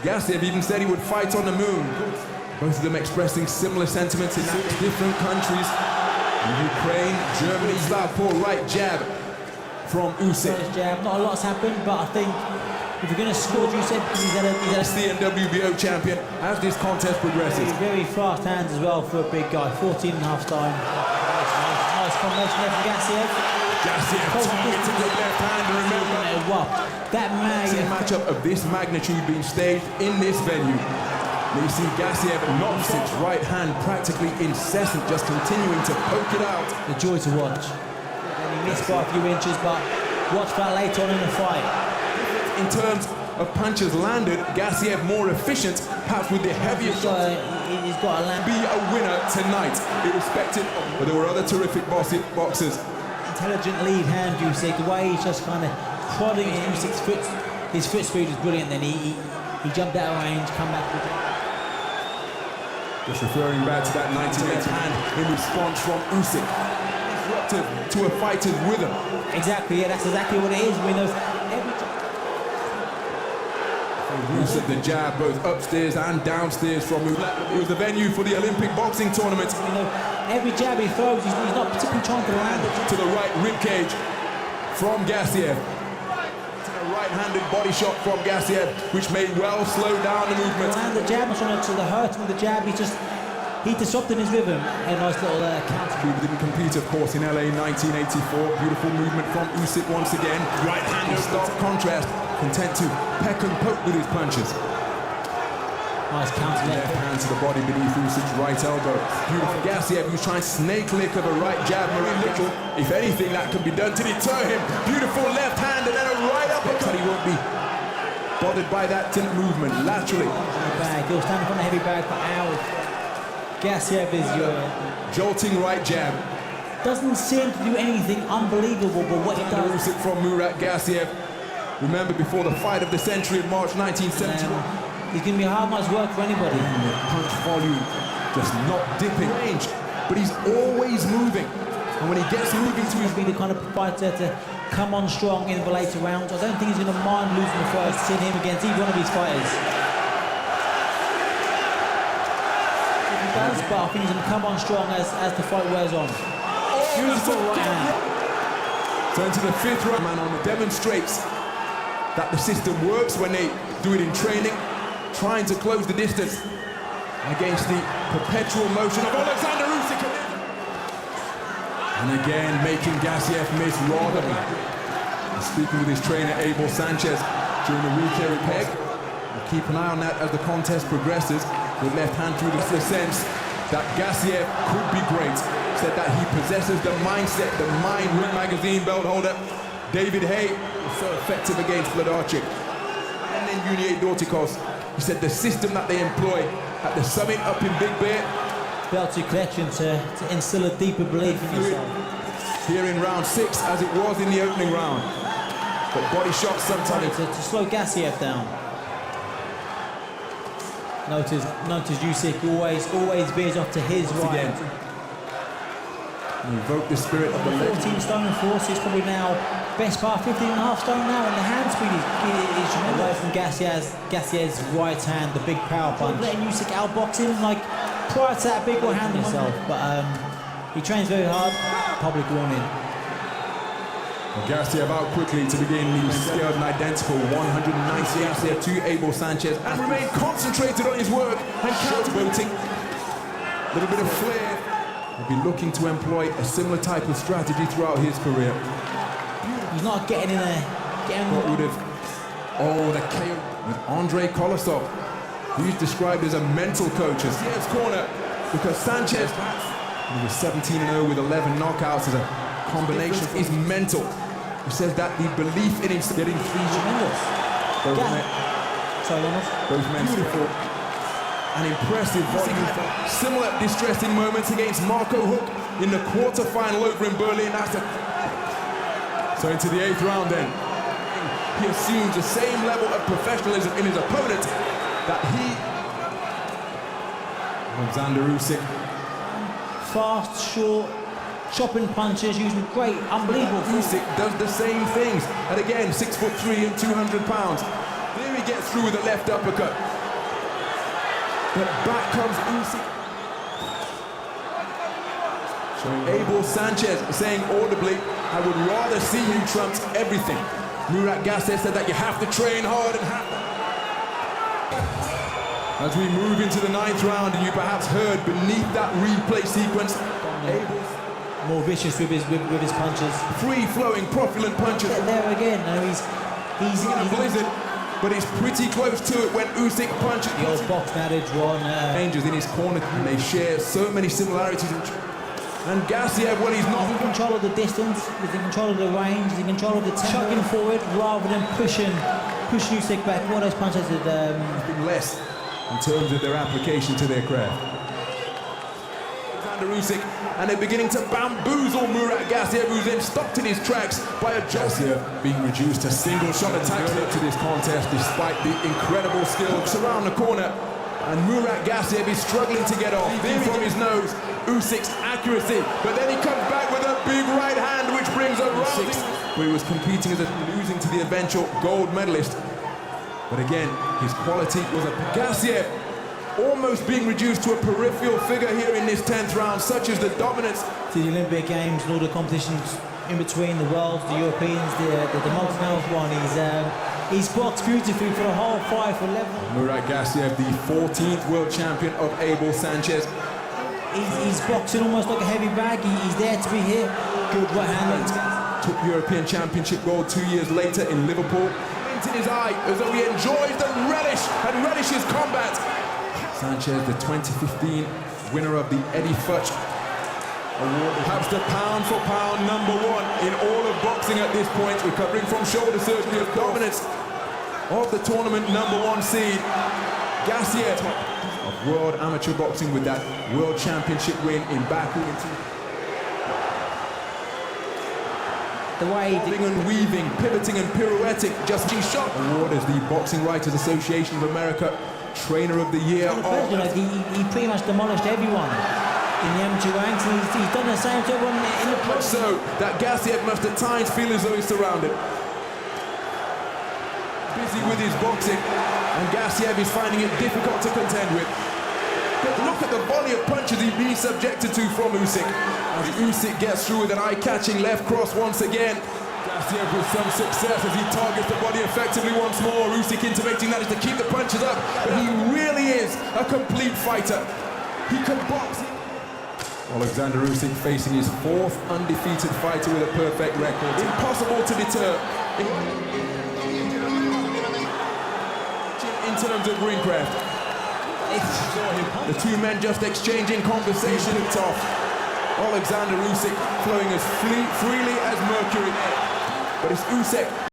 Gassiev even said he would fight on the moon. Both of them expressing similar sentiments in different countries. In Ukraine, Germany, southpaw right jab from Usyk. Jab. Not a lot's happened, but I think if you're going to score, Usyk, he's had a WBO champion as this contest progresses. Very fast hands as well for a big guy. 14.5 stone. Nice combination there from Gassiev. Gassiev targeting the left hand. Remember, that matchup of this magnitude being staged in this venue. You see Gassiev knocks its right hand practically incessant, just continuing to poke it out. The joy to watch. And he missed by a few inches, but watch that later on in the fight. In terms of punches landed, Gassiev more efficient, perhaps with the heavier shots. He's got to land. Be a winner tonight, irrespective. But there were other terrific boxers. Intelligent lead hand, Usyk. The way he's just kind of prodding Usyk's foot. His foot speed is brilliant. Then he jumped out of range, come back with it. Just referring back to that 1980 hand in response from Usyk. Disruptive to a fighter's rhythm. Exactly, yeah, that's exactly what it is. We know Usyk the jab, both upstairs and downstairs from Usyk. It was the venue for the Olympic boxing tournament. You know, every jab he throws, he's not particularly trying to land it. To the right rib cage from Gassiev. Right-handed body shot from Gassiev, which may well slow down the movement. And the jab, not trying to the hurt with the jab, he disrupted his rhythm. A nice little counter. He didn't compete, of course, in LA 1984. Beautiful movement from Usyk once again. Right-handed, stark contrast, content to peck and poke with his punches. Nice counter left hand to the body beneath Usyk's right elbow. Beautiful. Gassiev, who's trying snake lick of a right jab. If anything, that can be done to deter him. Beautiful left hand and then a right uppercut. He won't be bothered by that movement laterally. He'll stand up on the heavy bag for hours. Gassiev is your jolting right jab. Doesn't seem to do anything unbelievable, but what he does. Usyk from Murat Gassiev. Remember, before the fight of the century in March 1971. It's going to be a hard night's work for anybody. Punch volume, just not dipping range, but he's always moving. And when he gets moving to be the kind of fighter to come on strong in the later rounds. I don't think he's going to mind losing the first, seeing him against either one of these fighters. He does, but I think he's going to come on strong as the fight wears on. Beautiful right hand. Turn to the fifth round. Man demonstrates that the system works when they do it in training. Trying to close the distance against the perpetual motion of Oleksandr Usyk. And again, making Gassiev miss rather than speaking with his trainer, Abel Sanchez, during the weekend peg. We'll keep an eye on that as the contest progresses. With left hand through the sense that Gassiev could be great. Said that he possesses the mindset, the mind. Ring magazine belt holder David Hay was so effective against Vladimir. And then Junior Dorticos. He said the system that they employ at the summit up in Big Bear. Belt to collection to instill a deeper belief in yourself. Here in round 6, as it was in the opening round. But body shots sometimes. To slow Gassiev down. Notice Usyk always veers off to his right. Again. Invoke the spirit of the 14 stone and force is probably now best part 15.5 stone now, and the hand speed is away from Gassiev's right hand, the big power punch. Letting Usyk outbox him like prior to that big one hand himself, but he trains very hard. Public warning. Gassiev out quickly to begin the scaled and identical 190 Gassiev to Abel Sanchez and remain concentrated on his work and counterboating. A little bit of flair. He'll be looking to employ a similar type of strategy throughout his career. He's not getting in there. What would have... Oh, the KO with Andrei Kolosov. He's described as a mental coach as Gassiev's corner because Sanchez, he was 17-0 with 11 knockouts as a combination, is mental. He says that the belief in him getting 3 tremendous. Both men beautiful and impressive volume. Similar distressing moments against Marco Huck in the quarter-final over in Berlin. So into the 8th round then. He assumes the same level of professionalism in his opponent that Oleksandr Usyk. Fast, short, chopping punches, using great, unbelievable. Usyk does the same things. And again, 6'3" and 200 pounds. There he gets through with a left uppercut. But back comes Usyk. Abel Sanchez saying audibly, I would rather see you trumps everything. Murat Gassiev said that you have to train hard and have to. As we move into the 9th round, and you perhaps heard beneath that replay sequence, Abel's more vicious with his punches. Free-flowing, profulent punches. There again, no, he's in a blizzard, but he's pretty close to it when Usyk punches. The old box adage, Ron. Rangers in his corner, and they share so many similarities. And Gassiev, well, he's not in control of the distance, he's in control of the range, he's in control of the tempo. Chucking forward rather than pushing Usyk back. One of those punches that been less in terms of their application to their craft. Oleksandr Usyk, and they're beginning to bamboozle Murat Gassiev, who's then stopped in his tracks by a Gassiev being reduced to single-shot attacks to this contest, despite the incredible skills around the corner. And Murat Gassiev is struggling to get off, being from his nose. Usyk's accuracy, but then he comes back with a big right hand, which brings a rousing. Where he was competing as losing to the eventual gold medalist. But again, his quality was a Gassiev almost being reduced to a peripheral figure here in this 10th round, such as the dominance. To the Olympic Games and all the competitions in between, the Worlds, the Europeans, the multinational one, he's boxed beautifully for the whole fight for level. Murat Gassiev, the 14th world champion of Abel Sanchez. He's boxing almost like a heavy bag. He's there to be here. Good right hand. Took European Championship gold 2 years later in Liverpool. In his eye as though he enjoys the relishes combat. Sanchez, the 2015 winner of the Eddie Futch Award, perhaps the pound-for-pound #1 in all of boxing at this point, recovering from shoulder surgery of dominance of the tournament #1 seed. Gassiev of World Amateur Boxing with that World Championship win in Baku. The way and weaving, pivoting and pirouetting, just he shot. Award as the Boxing Writers Association of America Trainer of the Year. He pretty much demolished everyone in the amateur ranks, and he's done the same to everyone in the much so that Gassiev must at times feel as though he's surrounded. Busy with his boxing, and Gassiev is finding it difficult to contend with. But look at the volley of punches he's being subjected to from Usyk. As Usyk gets through with an eye-catching left cross once again. Gassiev with some success as he targets the body effectively once more. Usyk intimating that is to keep the punches up, but he really is a complete fighter. He can box. Oleksandr Usyk facing his 4th undefeated fighter with a perfect record. Impossible to deter in terms of ring craft. The two men just exchanging conversation and off. Oleksandr Usyk flowing as freely as mercury. But it's Usyk